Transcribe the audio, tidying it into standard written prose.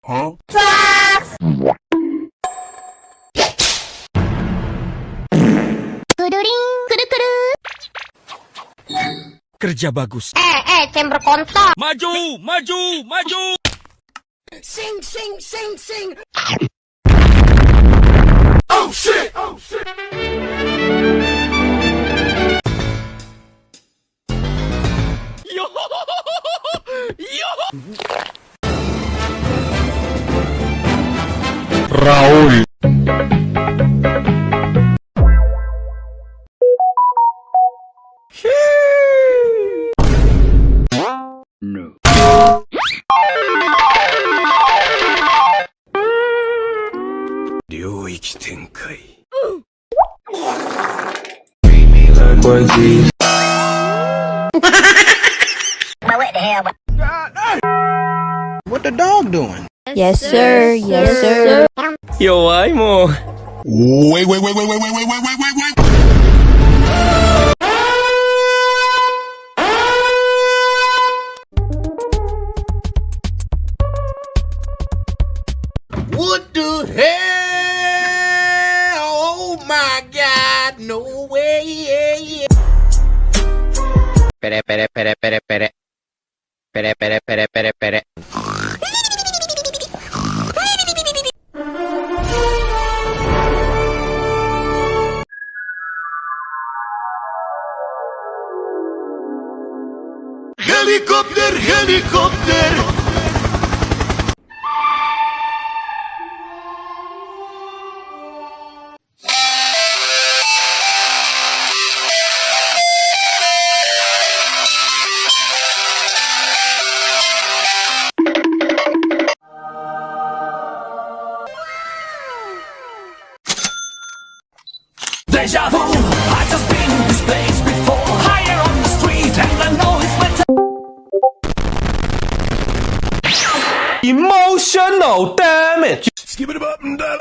Huh? Kerja bagus. Chamber kontol. Maju, maju, maju. Sing, sing, sing, sing. Oh shit! Oh shit! Yo, yo. Raul. No. What the dog doing? Yes, sir. Yes, sir. Yo, ay mo. Wait. What the hell? Oh my God! No way! Pere. Helicopter! Deja vu, I just been in this place before. Higher on the street and I know it's my Emotional damage. Skip it up and down.